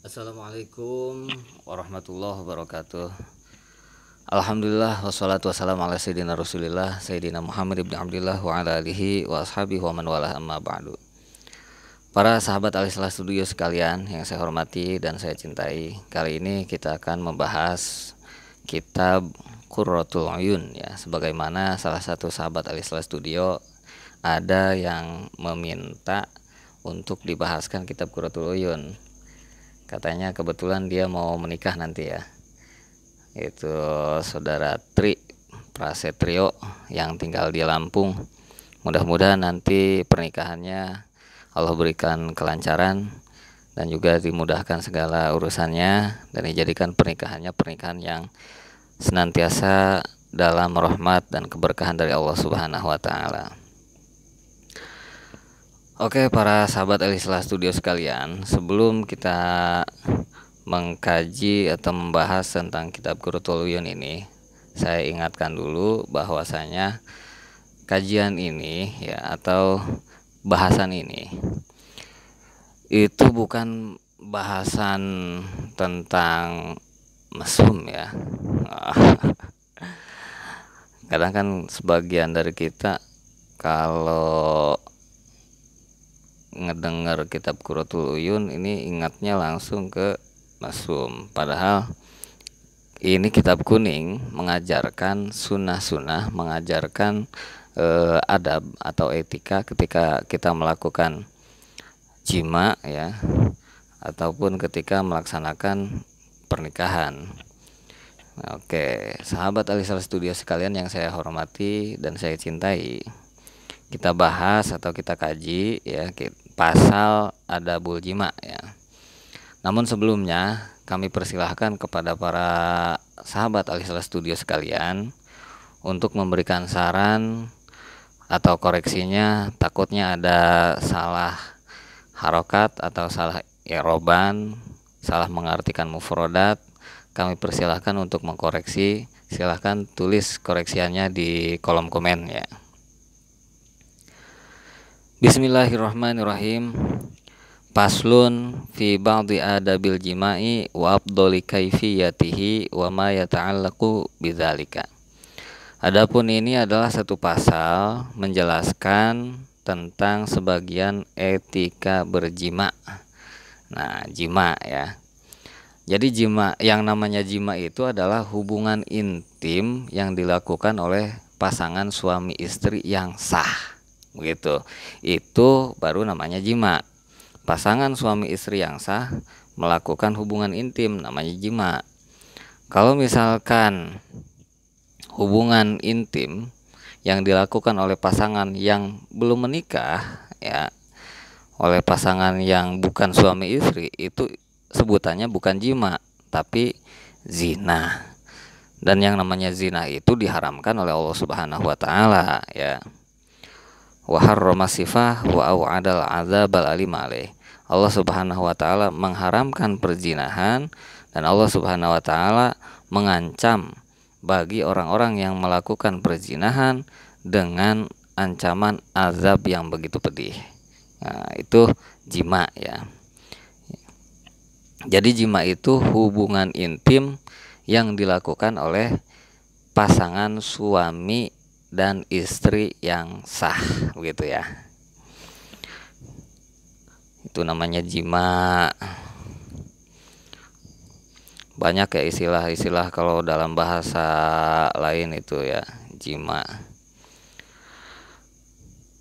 Assalamualaikum warahmatullahi wabarakatuh. Alhamdulillah wassalatu wassalamu ala sayyidina Rasulillah Sayyidina Muhammad ibn Abdillah wa ala alihi wa ashabihi wa man walah amma ba'du. Para sahabat Alislah Studio sekalian yang saya hormati dan saya cintai, kali ini kita akan membahas kitab Qurratul Uyun ya. Sebagaimana salah satu sahabat Alislah Studio ada yang meminta untuk dibahaskan kitab Qurratul Uyun. Katanya kebetulan dia mau menikah nanti ya. Itu saudara Tri Prasetyo yang tinggal di Lampung. Mudah-mudahan nanti pernikahannya Allah berikan kelancaran dan juga dimudahkan segala urusannya, dan dijadikan pernikahannya pernikahan yang senantiasa dalam rahmat dan keberkahan dari Allah Subhanahu wa taala. Oke, para sahabat Alislah Studio sekalian, sebelum kita mengkaji atau membahas tentang kitab Qurratul Uyun ini, saya ingatkan dulu bahwasanya kajian ini ya, atau bahasan ini itu bukan bahasan tentang mesum ya. Kadang kan sebagian dari kita kalau ngedengar kitab Qurratul Uyun ini ingatnya langsung ke mesum, padahal ini kitab kuning mengajarkan sunnah-sunnah, mengajarkan adab atau etika ketika kita melakukan jima ya, ataupun ketika melaksanakan pernikahan. Oke, sahabat Alisal Studio sekalian yang saya hormati dan saya cintai, kita bahas atau kita kaji ya pasal adabul jima ya. Namun sebelumnya kami persilahkan kepada para sahabat Alisal Studio sekalian untuk memberikan saran atau koreksinya, takutnya ada salah harokat atau salah i'roban, salah mengartikan mufrodat. Kami persilahkan untuk mengkoreksi. Silahkan tulis koreksiannya di kolom komen ya. Bismillahirrahmanirrahim. Paslun fi ba'di adabil jima'i wa afdoli kaifiyatihi wa ma yata'allaqu bidzalika. Adapun ini adalah satu pasal menjelaskan tentang sebagian etika berjima. Nah, jima ya. Jadi jima, yang namanya jima itu adalah hubungan intim yang dilakukan oleh pasangan suami istri yang sah. Begitu, itu baru namanya jima. Pasangan suami istri yang sah melakukan hubungan intim namanya jima. Kalau misalkan hubungan intim yang dilakukan oleh pasangan yang belum menikah ya, oleh pasangan yang bukan suami istri, itu sebutannya bukan jima tapi zina. Dan yang namanya zina itu diharamkan oleh Allah Subhanahu wa taala ya. Wa harrama sifah wa au'adal adzabal alim alaih. Allah Subhanahu wa taala mengharamkan perzinahan, dan Allah Subhanahu wa taala mengancam bagi orang-orang yang melakukan perzinahan dengan ancaman azab yang begitu pedih. Nah, itu jima ya. Jadi jima itu hubungan intim yang dilakukan oleh pasangan suami dan istri yang sah, begitu ya. Itu namanya jima. Banyak ya istilah-istilah kalau dalam bahasa lain itu ya, jima.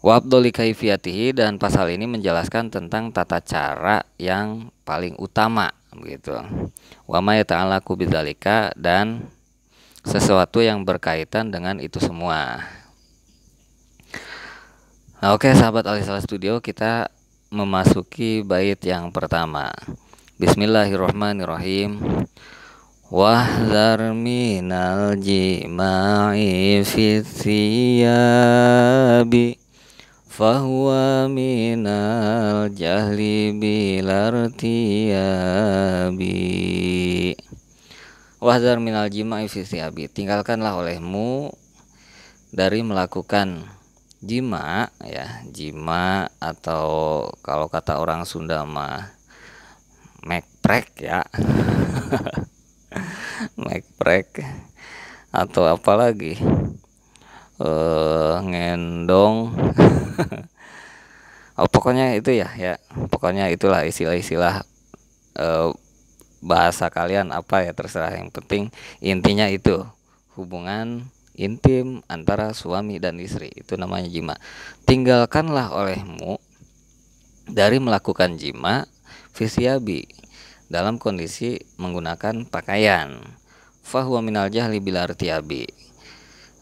Wa afdoli kaifiyatihi, dan pasal ini menjelaskan tentang tata cara yang paling utama, begitu. Wa ma yata'allaqu bidzalika, dan sesuatu yang berkaitan dengan itu semua. Nah, oke sahabat Alisal Studio, kita memasuki bait yang pertama. Bismillahirrahmanirrahim. Wahdhar minal jima'i fit thiyabi fahuwa minal jahli bilartiyabi. Wahdhar minal jima'i fi thiyabi, tinggalkanlah olehmu dari melakukan jima ya, jima atau kalau kata orang Sunda mah ngeprek ya. Ngeprek atau apalagi ngendong. Oh, pokoknya itu ya, pokoknya itulah istilah-istilah bahasa kalian apa ya, terserah, yang penting intinya itu hubungan intim antara suami dan istri, itu namanya jima. Tinggalkanlah olehmu dari melakukan jima fisiabi, dalam kondisi menggunakan pakaian. Fahuwa minal jahli bil artiabi.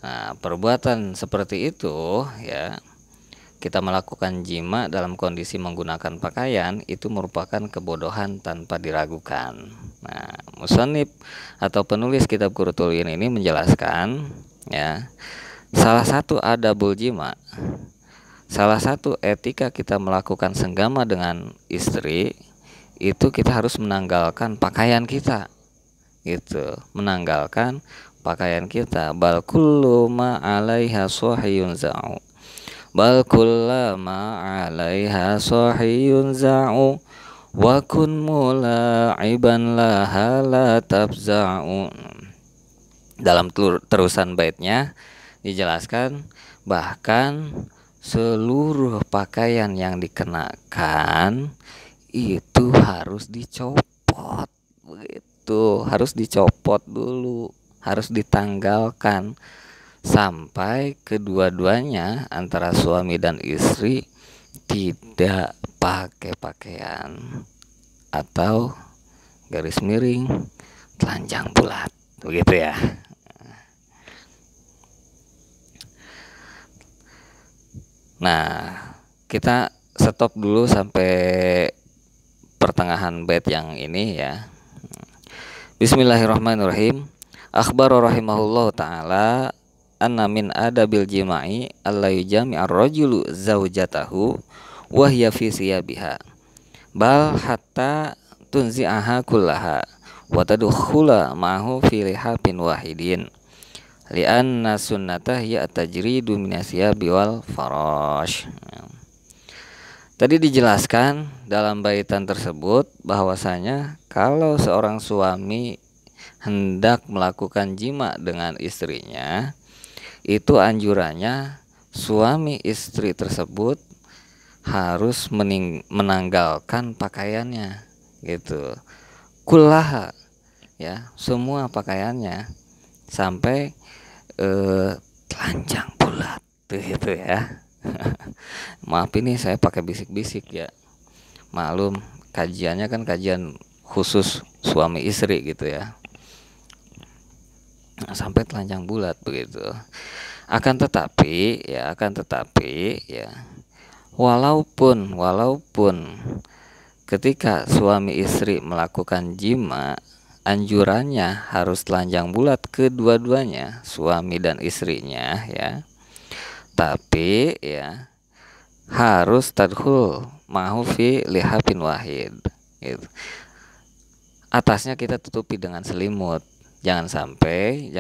Nah, perbuatan seperti itu ya, kita melakukan jima dalam kondisi menggunakan pakaian, itu merupakan kebodohan tanpa diragukan. Nah, musannif atau penulis kitab Qurratul U'yun ini menjelaskan ya, salah satu adabul jima, salah satu etika kita melakukan senggama dengan istri, itu kita harus menanggalkan pakaian kita. Gitu, menanggalkan pakaian kita. Bal kullu ma 'alaiha sahiyun za'u. Bal kullama 'alaiha sahiyun za'u wa kun mula'iban laha la tabza'u. Dalam terusan baitnya dijelaskan, bahkan seluruh pakaian yang dikenakan itu harus dicopot, begitu, harus dicopot dulu, harus ditanggalkan sampai kedua-duanya antara suami dan istri tidak pakai pakaian atau garis miring telanjang bulat, begitu ya. Nah, kita stop dulu sampai pertengahan bait yang ini ya. Bismillahirrahmanirrahim. Akhbara rahimahullah ta'ala anna min adabil jima'i alla yujami'ar rajulu zaujatahu wa hiya fi siyabiha bal hatta tunzi'aha kullaha wa tadkhula ma'ahu fi lihabin wahidin li'anna sunnatah ya tajridu minasyabi wal farash. Tadi dijelaskan dalam baitan tersebut bahwasanya kalau seorang suami hendak melakukan jima dengan istrinya, itu anjurannya suami istri tersebut harus menanggalkan pakaiannya, gitu. Kullaha, ya, semua pakaiannya sampai telanjang bulat, gitu ya. Maaf ini saya pakai bisik-bisik ya, maklum kajiannya kan kajian khusus suami istri gitu ya. Nah, sampai telanjang bulat begitu. Akan tetapi ya, walaupun ketika suami istri melakukan jima, anjurannya harus telanjang bulat kedua-duanya, suami dan istrinya ya. Tapi ya harus tadkhul ma'hu fi lihabin wahid, gitu. Atasnya kita tutupi dengan selimut. Jangan sampai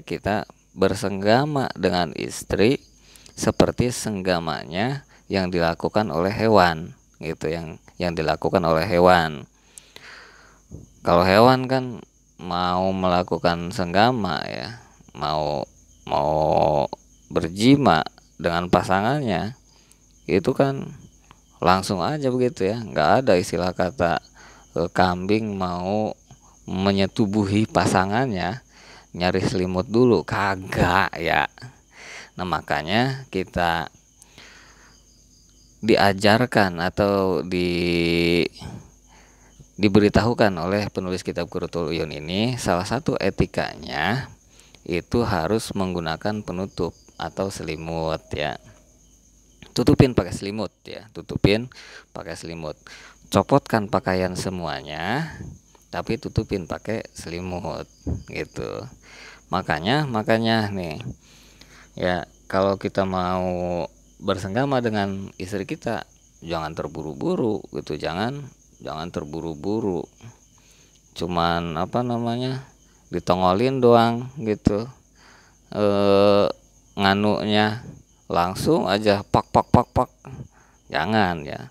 kita bersenggama dengan istri seperti senggamanya yang dilakukan oleh hewan, gitu, yang dilakukan oleh hewan. Kalau hewan kan mau melakukan senggama ya, mau berjima dengan pasangannya, itu kan langsung aja begitu ya, nggak ada istilah kata kambing mau menyetubuhi pasangannya nyari selimut dulu, kagak ya. Nah, makanya kita diajarkan atau diberitahukan oleh penulis kitab Qurratul U'yun ini, salah satu etikanya itu harus menggunakan penutup atau selimut ya. Tutupin pakai selimut ya, Copotkan pakaian semuanya, tapi tutupin pakai selimut gitu. Makanya nih ya, kalau kita mau bersenggama dengan istri kita, jangan terburu-buru gitu, jangan terburu-buru. Cuman ditongolin doang gitu, nganunya langsung aja pak, jangan ya.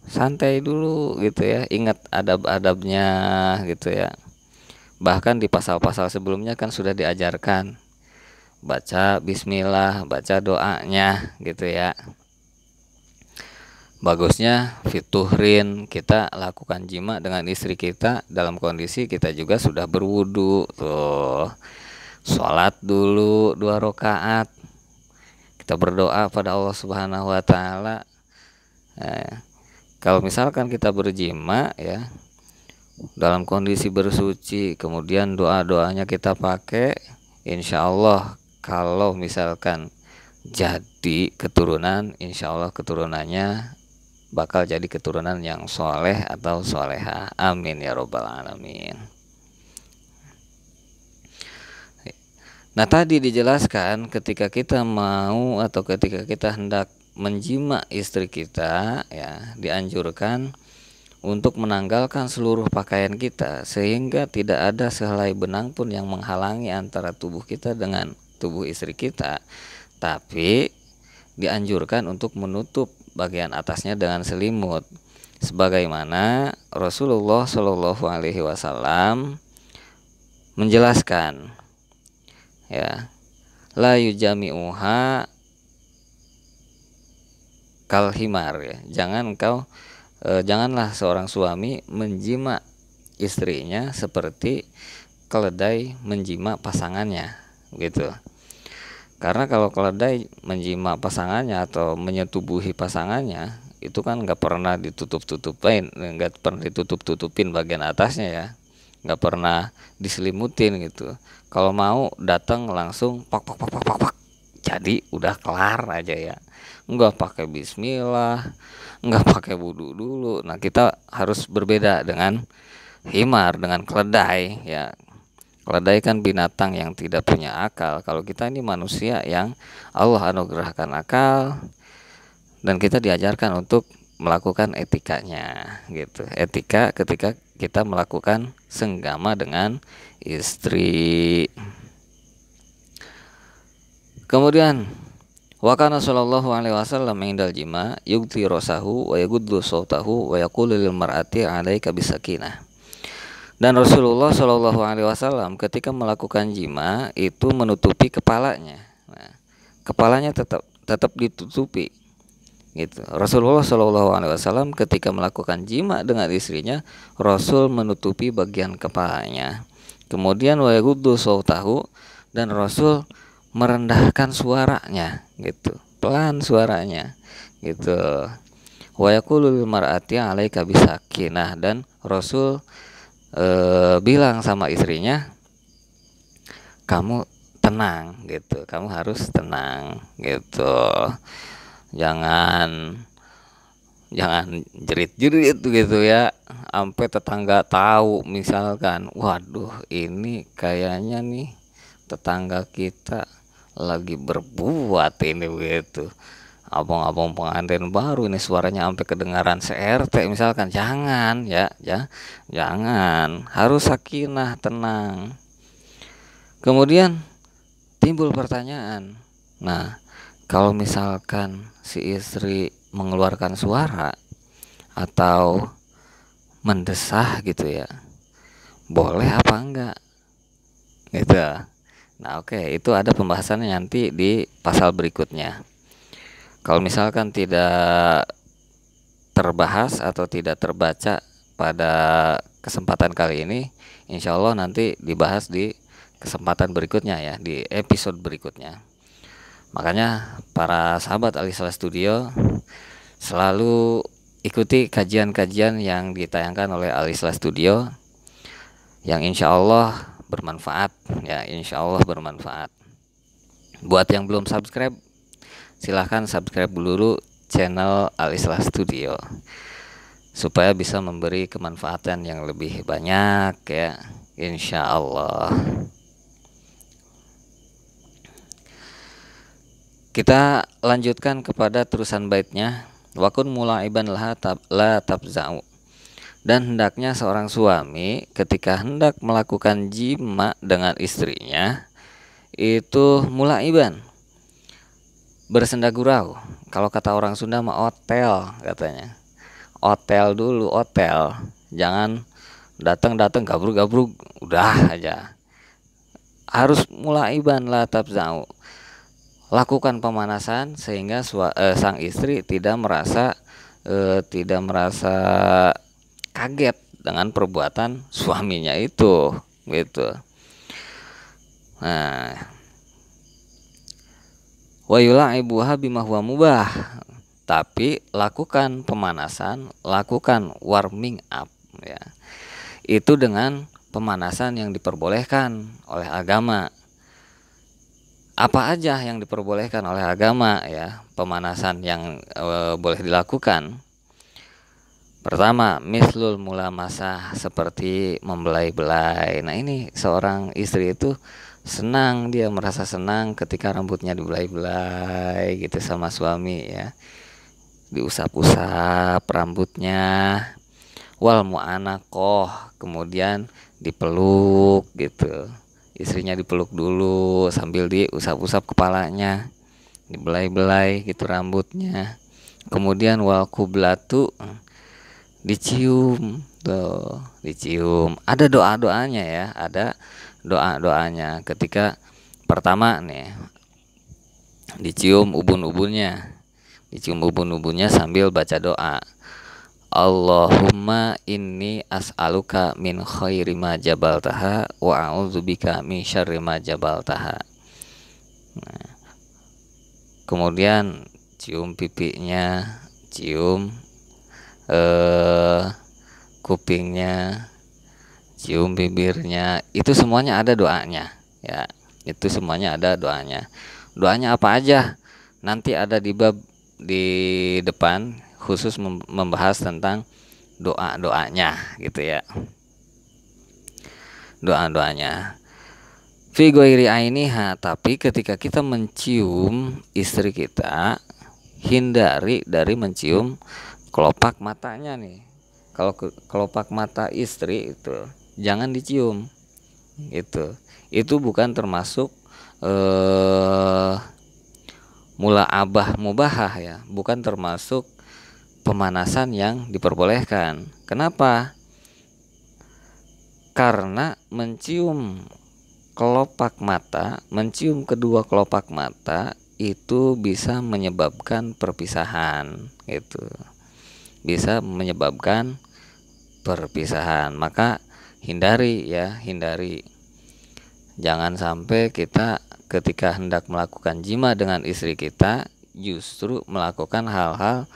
santai dulu gitu ya, ingat adab-adabnya gitu ya. Bahkan di pasal-pasal sebelumnya kan sudah diajarkan baca bismillah, baca doanya gitu ya. Bagusnya fituhrin, kita lakukan jima dengan istri kita dalam kondisi kita juga sudah berwudu tuh. Sholat dulu 2 rakaat, kita berdoa pada Allah Subhanahu wa taala. Kalau misalkan kita berjima ya dalam kondisi bersuci, kemudian doa-doanya kita pakai, insya Allah kalau misalkan jadi keturunan, insya Allah keturunannya bakal jadi keturunan yang soleh atau soleha. Amin ya robbal alamin. Nah, tadi dijelaskan ketika kita mau atau ketika kita hendak menjima istri kita ya, dianjurkan untuk menanggalkan seluruh pakaian kita sehingga tidak ada sehelai benang pun yang menghalangi antara tubuh kita dengan tubuh istri kita. Tapi dianjurkan untuk menutup bagian atasnya dengan selimut, sebagaimana Rasulullah Shallallahu Alaihi Wasallam menjelaskan ya, la yujami'uha kal himar ya, janganlah seorang suami menjima istrinya seperti keledai menjima pasangannya gitu. Karena kalau keledai menjima pasangannya atau menyetubuhi pasangannya, itu kan nggak pernah ditutup-tutupin bagian atasnya ya, nggak pernah diselimutin gitu. Kalau mau datang langsung pak, jadi udah kelar aja ya, nggak pakai bismillah, nggak pakai wudu dulu. Nah, kita harus berbeda dengan himar, dengan keledai ya. Keledai kan binatang yang tidak punya akal. Kalau kita ini manusia yang Allah anugerahkan akal, dan kita diajarkan untuk melakukan etikanya gitu. Etika ketika kita melakukan senggama dengan istri. Kemudian wa kana sallallahu alaihi wasallam indal jima yugti rasahu wa yaguddu sautahu wa yaqulu lil mar'ati 'alaika bisakinah. Dan Rasulullah Shallallahu Alaihi Wasallam ketika melakukan jima itu menutupi kepalanya. Nah, kepalanya tetap ditutupi. Gitu. Rasulullah Shallallahu Alaihi Wasallam ketika melakukan jima dengan istrinya, Rasul menutupi bagian kepalanya. Kemudian wa yaghuddu sautahu, dan Rasul merendahkan suaranya, gitu, pelan suaranya, gitu. Wa yaqulu lil mar'ati 'alaika bisakinah, dan Rasul bilang sama istrinya, kamu tenang gitu, kamu harus tenang gitu, jangan jerit-jerit gitu ya, sampai tetangga tahu misalkan, waduh ini kayaknya nih tetangga kita lagi berbuat ini begitu, abang-abang pengantin baru ini suaranya sampai kedengaran se-RT misalkan. Jangan ya, jangan, harus sakinah, tenang. Kemudian timbul pertanyaan, nah kalau misalkan si istri mengeluarkan suara atau mendesah gitu ya, boleh apa enggak gitu. Nah oke, itu ada pembahasannya nanti di pasal berikutnya. Kalau misalkan tidak terbahas atau tidak terbaca pada kesempatan kali ini, insya Allah nanti dibahas di kesempatan berikutnya ya, di episode berikutnya. Makanya para sahabat Alisla Studio selalu ikuti kajian-kajian yang ditayangkan oleh Alisla Studio, yang insya Allah bermanfaat ya, insya Allah bermanfaat. Buat yang belum subscribe, silahkan subscribe dulu channel Alislah Studio supaya bisa memberi kemanfaatan yang lebih banyak ya, insya Allah. Kita lanjutkan kepada terusan baitnya. Wakun mulaiban la tabza'u. Dan hendaknya seorang suami ketika hendak melakukan jima dengan istrinya itu mulaiban, bersenda gurau. Kalau kata orang Sunda mah otel katanya. Otel dulu, otel. Jangan datang gabruk-gabruk udah aja. Harus mulai ban la tabza'u. Lakukan pemanasan sehingga sang istri tidak merasa kaget dengan perbuatan suaminya itu, gitu. Nah, wa yula'ibuha bima huwa mubah. Tapi lakukan pemanasan, lakukan warming up ya. Itu dengan pemanasan yang diperbolehkan oleh agama. Apa aja yang diperbolehkan oleh agama ya, pemanasan yang boleh dilakukan. Pertama, mislul mulamasah, seperti membelai-belai. Nah, ini seorang istri itu senang, dia merasa senang ketika rambutnya dibelai-belai gitu sama suami ya. Diusap-usap rambutnya. Wal mu'anaqoh, kemudian dipeluk gitu. Istrinya dipeluk dulu sambil diusap-usap kepalanya, dibelai-belai gitu rambutnya. Kemudian wal kublatu, dicium tuh, dicium. Ada doa-doanya ya, ada doa-doanya ketika pertama nih, dicium ubun-ubunnya. Dicium ubun-ubunnya sambil baca doa. Allahumma inni as'aluka min khairi ma jabaltaha wa a'udzubika min syarri ma jabaltaha. Nah, kemudian cium pipinya, cium kupingnya, cium bibirnya. Itu semuanya ada doanya ya. Itu semuanya ada doanya. Doanya apa aja? Nanti ada di bab di depan khusus membahas tentang doa-doanya gitu ya. Doa-doanya. Fi ghairi ainiha, tapi ketika kita mencium istri kita, hindari dari mencium kelopak matanya nih. Kalau kelopak mata istri itu jangan dicium. Itu bukan termasuk mula'abah mubahah ya, bukan termasuk pemanasan yang diperbolehkan. Kenapa? Karena mencium kelopak mata, mencium kedua kelopak mata itu bisa menyebabkan perpisahan gitu. Bisa menyebabkan perpisahan. Maka hindari ya, hindari. Jangan sampai kita ketika hendak melakukan jima dengan istri kita justru melakukan hal-hal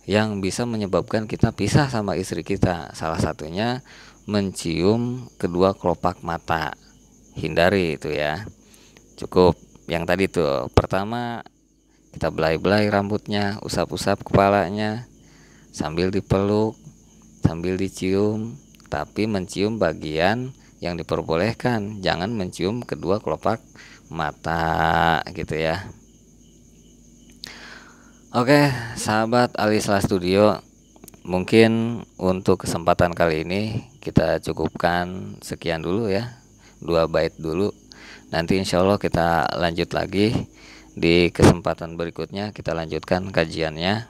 yang bisa menyebabkan kita pisah sama istri kita. Salah satunya mencium kedua kelopak mata. Hindari itu ya. Cukup yang tadi tuh. Pertama, kita belai-belai rambutnya, usap-usap kepalanya, sambil dipeluk, sambil dicium, tapi mencium bagian yang diperbolehkan, jangan mencium kedua kelopak mata gitu ya. Oke, sahabat Alisla Studio, mungkin untuk kesempatan kali ini kita cukupkan sekian dulu ya, 2 bait dulu. Nanti insya Allah kita lanjut lagi di kesempatan berikutnya, kita lanjutkan kajiannya.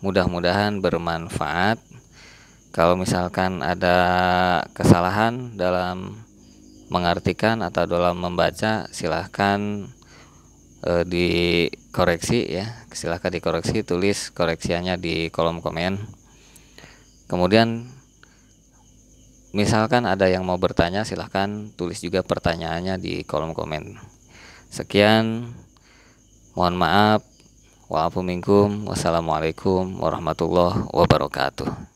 Mudah-mudahan bermanfaat. Kalau misalkan ada kesalahan dalam mengartikan atau dalam membaca, silahkan dikoreksi ya. Silahkan dikoreksi, tulis koreksiannya di kolom komen. Kemudian misalkan ada yang mau bertanya, silahkan tulis juga pertanyaannya di kolom komen. Sekian, mohon maaf. Wa'afu minkum. Wassalamualaikum warahmatullahi wabarakatuh.